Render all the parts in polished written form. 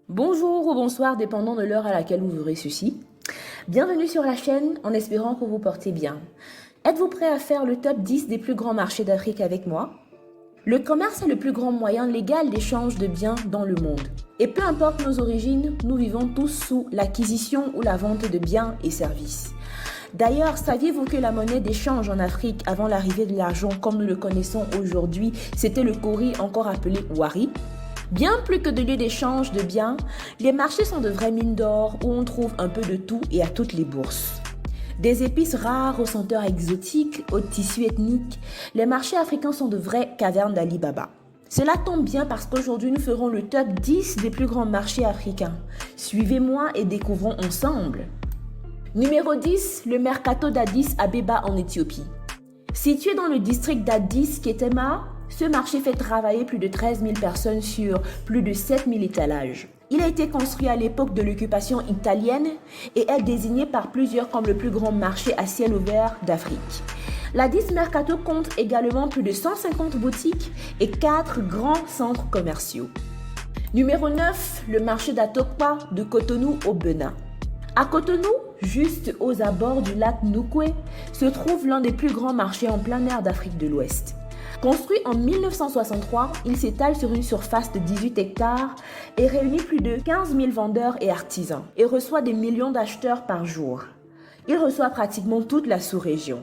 Bonjour ou bonsoir, dépendant de l'heure à laquelle vous verrez ceci. Bienvenue sur la chaîne, en espérant que vous portez bien. Êtes-vous prêt à faire le top 10 des plus grands marchés d'Afrique avec moi? Le commerce est le plus grand moyen légal d'échange de biens dans le monde. Et peu importe nos origines, nous vivons tous sous l'acquisition ou la vente de biens et services. D'ailleurs, saviez-vous que la monnaie d'échange en Afrique avant l'arrivée de l'argent comme nous le connaissons aujourd'hui, c'était le kauri, encore appelé wari? Bien plus que de lieux d'échange de biens, les marchés sont de vraies mines d'or où on trouve un peu de tout et à toutes les bourses. Des épices rares aux senteurs exotiques, aux tissus ethniques, les marchés africains sont de vraies cavernes d'Ali Baba. Cela tombe bien parce qu'aujourd'hui nous ferons le top 10 des plus grands marchés africains. Suivez-moi et découvrons ensemble. Numéro 10, le Mercato d'Addis Abeba en Éthiopie. Situé dans le district d'Addis Ketema, ce marché fait travailler plus de 13 000 personnes sur plus de 7 000 étalages. Il a été construit à l'époque de l'occupation italienne et est désigné par plusieurs comme le plus grand marché à ciel ouvert d'Afrique. L'Addis Mercato compte également plus de 150 boutiques et 4 grands centres commerciaux. Numéro 9, le marché d'Atokpa de Cotonou au Bénin. À Cotonou, juste aux abords du lac Nukwe, se trouve l'un des plus grands marchés en plein air d'Afrique de l'Ouest. Construit en 1963, il s'étale sur une surface de 18 hectares et réunit plus de 15 000 vendeurs et artisans et reçoit des millions d'acheteurs par jour. Il reçoit pratiquement toute la sous-région.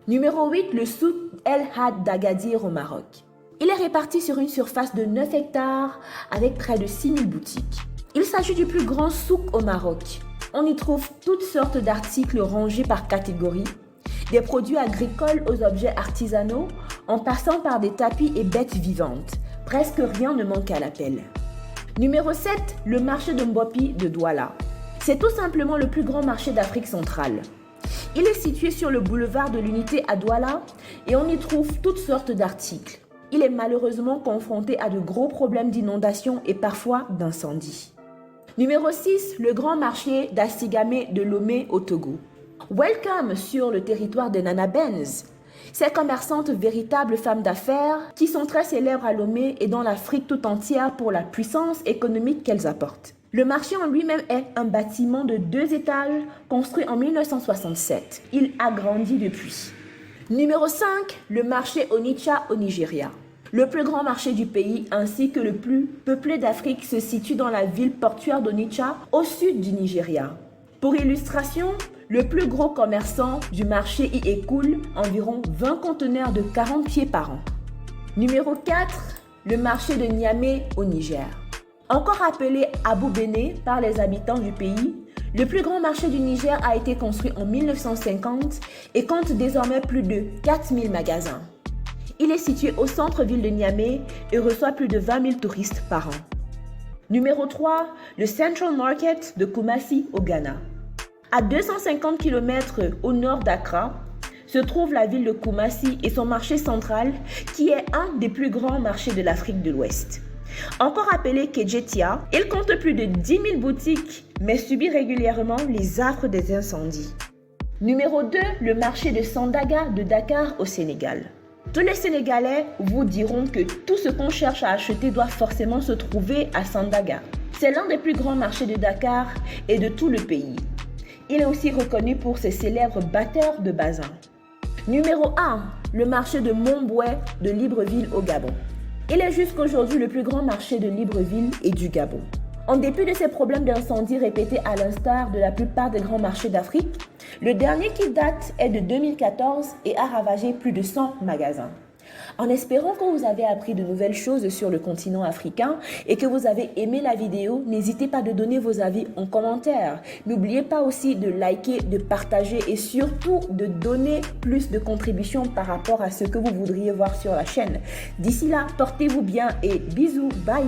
Numéro 8, le souk El Had d'Agadir au Maroc. Il est réparti sur une surface de 9 hectares avec près de 6 000 boutiques. Il s'agit du plus grand souk au Maroc. On y trouve toutes sortes d'articles rangés par catégorie, des produits agricoles aux objets artisanaux, en passant par des tapis et bêtes vivantes. Presque rien ne manque à l'appel. Numéro 7, le marché de Mbopi de Douala. C'est tout simplement le plus grand marché d'Afrique centrale. Il est situé sur le boulevard de l'Unité à Douala et on y trouve toutes sortes d'articles. Il est malheureusement confronté à de gros problèmes d'inondation et parfois d'incendie. Numéro 6, le grand marché d'Assigame de Lomé au Togo. Welcome sur le territoire de Nana Benz. Ces commerçantes, véritables femmes d'affaires, qui sont très célèbres à Lomé et dans l'Afrique tout entière pour la puissance économique qu'elles apportent. Le marché en lui-même est un bâtiment de 2 étages construit en 1967. Il a grandi depuis. Numéro 5, le marché Onitsha au Nigeria. Le plus grand marché du pays ainsi que le plus peuplé d'Afrique se situe dans la ville portuaire d'Onitsha au sud du Nigeria. Pour illustration, le plus gros commerçant du marché y écoule environ 20 conteneurs de 40 pieds par an. Numéro 4, le marché de Niamey au Niger. Encore appelé Abou Béné par les habitants du pays, le plus grand marché du Niger a été construit en 1950 et compte désormais plus de 4000 magasins. Il est situé au centre-ville de Niamey et reçoit plus de 20 000 touristes par an. Numéro 3, le Central Market de Kumasi au Ghana. À 250 km au nord d'Accra, se trouve la ville de Kumasi et son marché central qui est un des plus grands marchés de l'Afrique de l'Ouest. Encore appelé Kejetia, il compte plus de 10 000 boutiques mais subit régulièrement les affres des incendies. Numéro 2, le marché de Sandaga de Dakar au Sénégal. Tous les Sénégalais vous diront que tout ce qu'on cherche à acheter doit forcément se trouver à Sandaga. C'est l'un des plus grands marchés de Dakar et de tout le pays. Il est aussi reconnu pour ses célèbres batteurs de bazin. Numéro 1, le marché de Montbouet de Libreville au Gabon. Il est jusqu'aujourd'hui le plus grand marché de Libreville et du Gabon. En dépit de ces problèmes d'incendie répétés à l'instar de la plupart des grands marchés d'Afrique, le dernier qui date est de 2014 et a ravagé plus de 100 magasins. En espérant que vous avez appris de nouvelles choses sur le continent africain et que vous avez aimé la vidéo, n'hésitez pas de donner vos avis en commentaire. N'oubliez pas aussi de liker, de partager et surtout de donner plus de contributions par rapport à ce que vous voudriez voir sur la chaîne. D'ici là, portez-vous bien et bisous, bye!